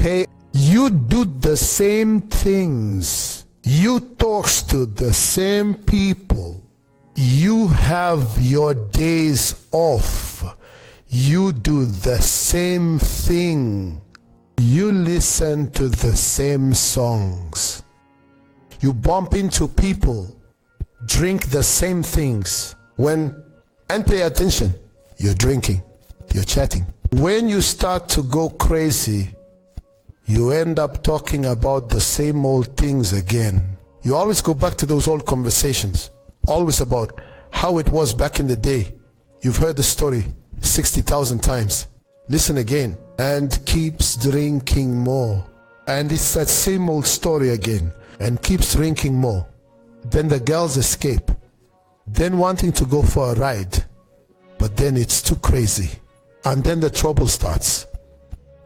pay. You do the same things. You talk to the same people. You have your days off. You do the same thing. You listen to the same songs. You bump into people, drink the same things. And pay attention, you're drinking, you're chatting. When you start to go crazy, you end up talking about the same old things again. You always go back to those old conversations, always about how it was back in the day. You've heard the story 60,000 times. Listen again, and keeps drinking more. And it's that same old story again, and keeps drinking more. Then the girls escape, then wanting to go for a ride, but then it's too crazy. And then the trouble starts,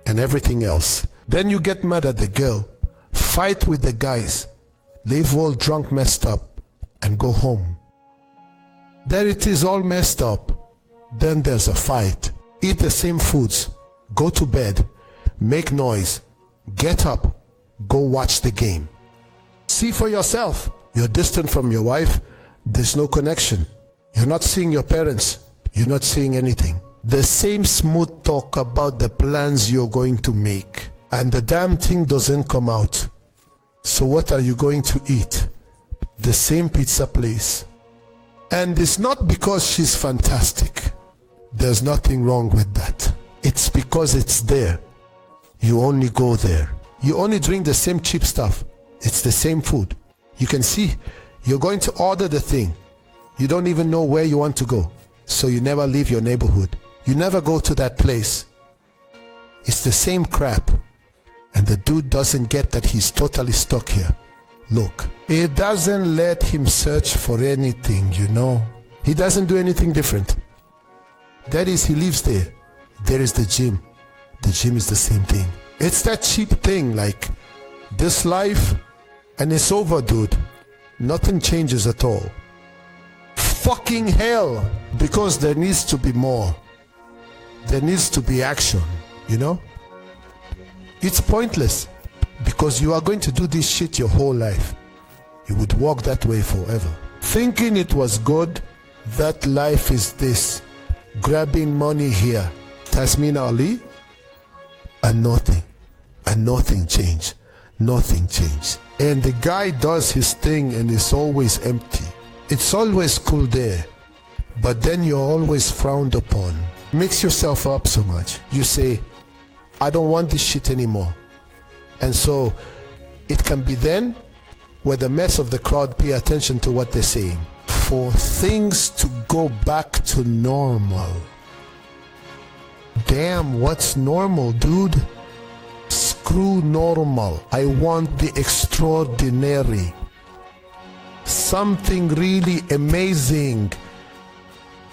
and everything else. Then you get mad at the girl, fight with the guys, leave all drunk, messed up, and go home. There it is, all messed up. Then there's a fight. Eat the same foods, go to bed, make noise, get up, go watch the game. See for yourself. You're distant from your wife, there's no connection. You're not seeing your parents, you're not seeing anything. The same smooth talk about the plans you're going to make, and the damn thing doesn't come out. So what are you going to eat? The same pizza place. And it's not because she's fantastic. There's nothing wrong with that. It's because it's there. You only go there. You only drink the same cheap stuff. It's the same food. You can see you're going to order the thing. You don't even know where you want to go. So you never leave your neighborhood. You never go to that place. It's the same crap. And the dude doesn't get that he's totally stuck here. Look, it doesn't let him search for anything, you know. He doesn't do anything different. That is, he lives there. There is the gym. The gym is the same thing. It's that cheap thing, like this life, and it's over, dude. Nothing changes at all. Fucking hell, because there needs to be more. There needs to be action, you know? It's pointless, because you are going to do this shit your whole life. You would walk that way forever. Thinking it was good, that life is this. Grabbing money here, Tasmin Ali, and nothing changed. Nothing changed. And the guy does his thing and it's always empty. It's always cool there, but then you're always frowned upon. Mix yourself up so much. You say, I don't want this shit anymore. And so it can be then where the mess of the crowd pay attention to what they're saying. For things to go back to normal. Damn, what's normal, dude? Screw normal. I want the extraordinary. Something really amazing.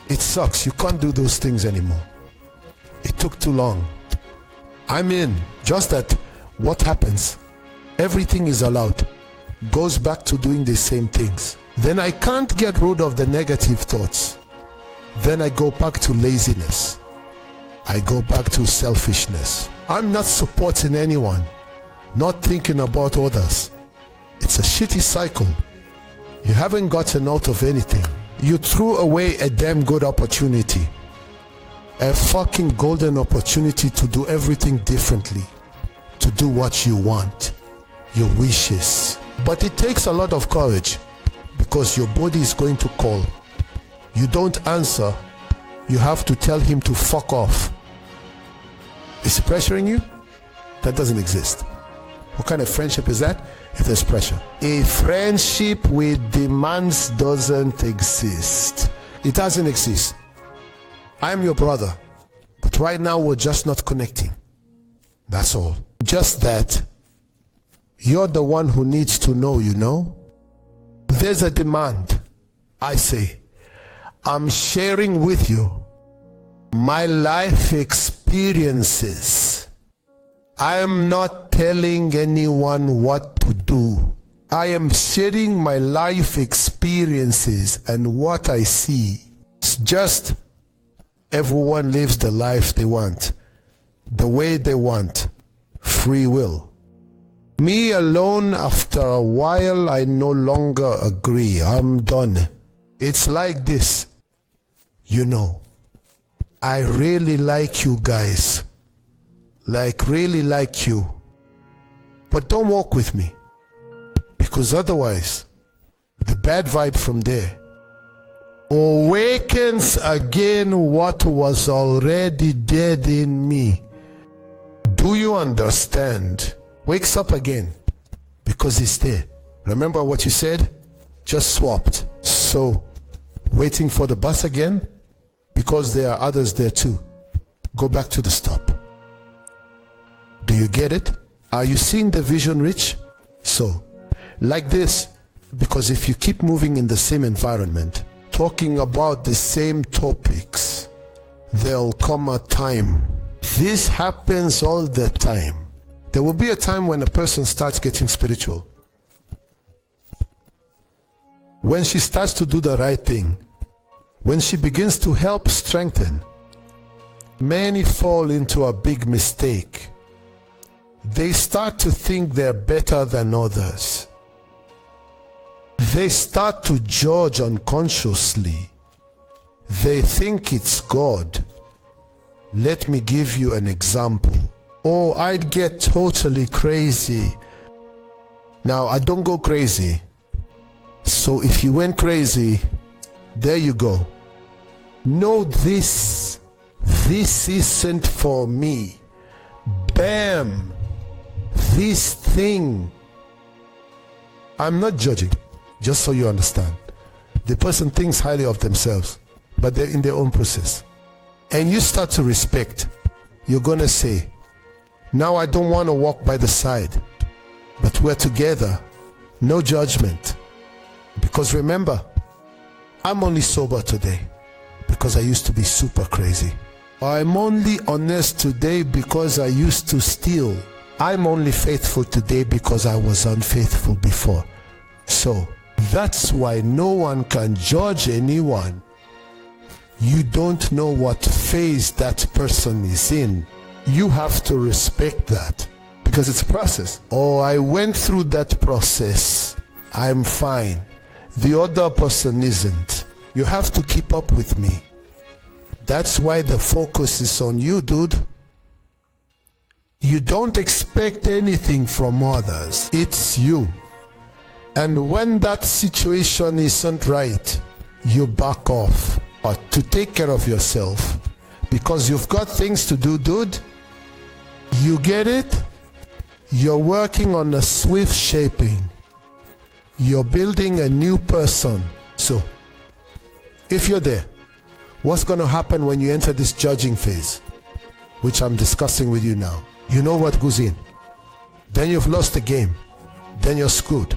It sucks. You can't do those things anymore. It took too long. I'm in. Just that what happens? Everything is allowed. Goes back to doing the same things. Then I can't get rid of the negative thoughts. Then I go back to laziness. I go back to selfishness. I'm not supporting anyone, not thinking about others. It's a shitty cycle. You haven't gotten out of anything. You threw away a damn good opportunity. A fucking golden opportunity to do everything differently. To do what you want. Your wishes. But it takes a lot of courage. Because your body is going to call. You don't answer, you have to tell him to fuck off. Is he pressuring you? That doesn't exist. What kind of friendship is that if there's pressure? A friendship with demands doesn't exist. It doesn't exist. I'm your brother, but right now we're just not connecting. That's all. Just that you're the one who needs to know, you know? There's a demand. I say, I'm sharing with you my life experiences. I am not telling anyone what to do. I am sharing my life experiences and what I see. It's just everyone lives the life they want, the way they want, free will. Me alone, after a while, I no longer agree. I'm done. It's like this. You know, I really like you guys. Like, really like you. But don't walk with me. Because otherwise, the bad vibe from there awakens again what was already dead in me. Do you understand? Wakes up again because it's there. Remember what you said? Just swapped. So, waiting for the bus again because there are others there too. Go back to the stop. Do you get it? Are you seeing the vision, Rich? So, like this, because if you keep moving in the same environment, talking about the same topics, there'll come a time. This happens all the time. There will be a time when a person starts getting spiritual. When she starts to do the right thing, when she begins to help strengthen, many fall into a big mistake. They start to think they're better than others. They start to judge unconsciously. They think it's God. Let me give you an example. Oh, I'd get totally crazy. Now, I don't go crazy. So if you went crazy, there you go. No, this isn't for me. Bam! This thing. I'm not judging, just so you understand. The person thinks highly of themselves, but they're in their own process. And you start to respect. You're going to say, now I don't want to walk by the side, but we're together. No judgment. Because remember, I'm only sober today because I used to be super crazy. I'm only honest today because I used to steal. I'm only faithful today because I was unfaithful before. So that's why no one can judge anyone. You don't know what phase that person is in. You have to respect that because it's a process. Oh, I went through that process. I'm fine. The other person isn't. You have to keep up with me. That's why the focus is on you, dude. You don't expect anything from others. It's you. And when that situation isn't right, you back off. But to take care of yourself, because you've got things to do, dude. You get it? You're working on a swift shaping. You're building a new person. So, if you're there, what's going to happen when you enter this judging phase, which I'm discussing with you now? You know what goes in. Then you've lost the game. Then you're screwed.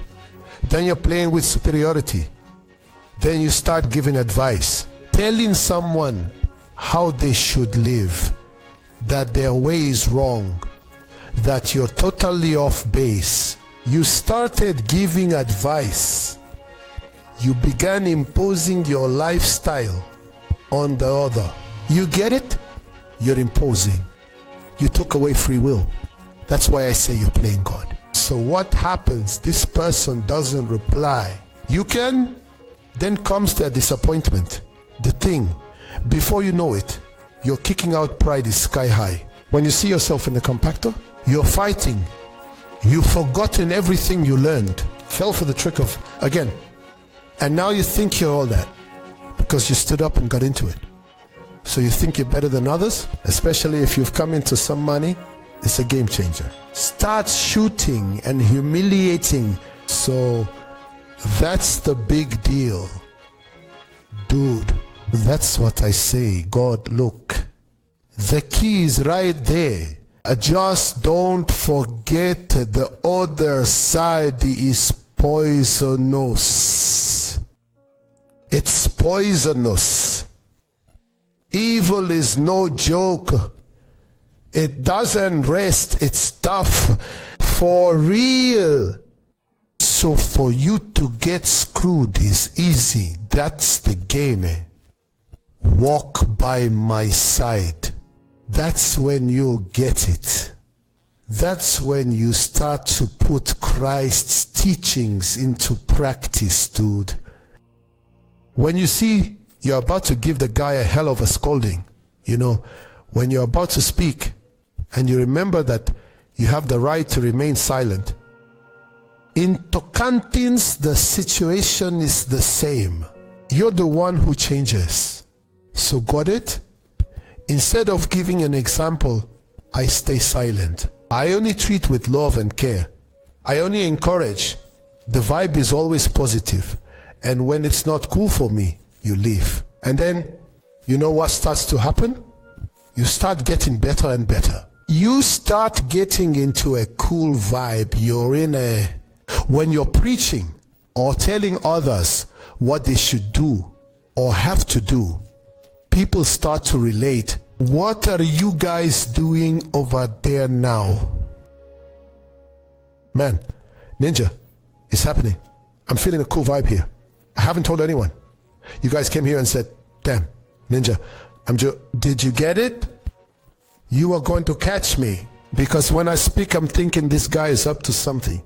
Then you're playing with superiority. Then you start giving advice, telling someone how they should live, that their way is wrong, that you're totally off base. You started giving advice. You began imposing your lifestyle on the other. You get it? You're imposing. You took away free will. That's why I say you're playing God. So what happens? This person doesn't reply. Then comes the disappointment. The thing, before you know it, you're kicking out pride is sky high. When you see yourself in the compactor, you're fighting. You've forgotten everything you learned. Fell for the trick of, again. And now you think you're all that because you stood up and got into it. So you think you're better than others, especially if you've come into some money. It's a game changer. Start shooting and humiliating. So that's the big deal. Dude, that's what I say. God, look. The key is right there. Just don't forget the other side is poisonous. It's poisonous. Evil is no joke. It doesn't rest. It's tough. For real. So for you to get screwed is easy. That's the game. Walk by my side. That's when you'll get it. That's when you start to put Christ's teachings into practice, dude. When you see you're about to give the guy a hell of a scolding, when you're about to speak and you remember that you have the right to remain silent, in Tocantins, the situation is the same. You're the one who changes. So got it? Instead of giving an example, I stay silent. I only treat with love and care. I only encourage. The vibe is always positive. And when it's not cool for me, you leave. And then, you know what starts to happen? You start getting better and better. You start getting into a cool vibe. When you're preaching or telling others what they should do or have to do, people start to relate. What are you guys doing over there now? Man, Ninja, it's happening. I'm feeling a cool vibe here. I haven't told anyone. You guys came here and said, damn, Ninja, did you get it? You are going to catch me. Because when I speak, I'm thinking this guy is up to something.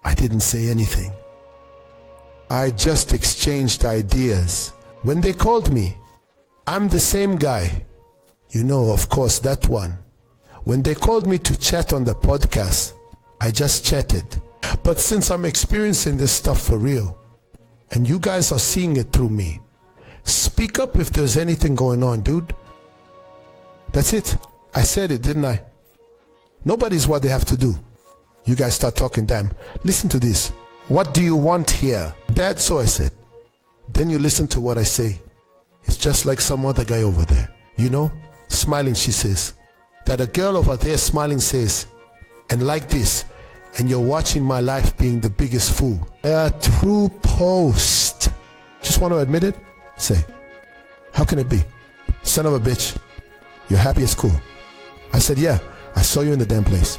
I didn't say anything. I just exchanged ideas. When they called me, I'm the same guy. Of course, that one. When they called me to chat on the podcast, I just chatted. But since I'm experiencing this stuff for real, and you guys are seeing it through me, speak up if there's anything going on, dude. That's it. I said it, didn't I? Nobody's what they have to do. You guys start talking, damn. Listen to this. What do you want here? Dad, so I said. Then you listen to what I say. It's just like some other guy over there. Smiling, she says. That a girl over there smiling says, and like this, and you're watching my life being the biggest fool. A true post. Just want to admit it? Say, how can it be? Son of a bitch, you're happy as cool. I said, yeah, I saw you in the damn place.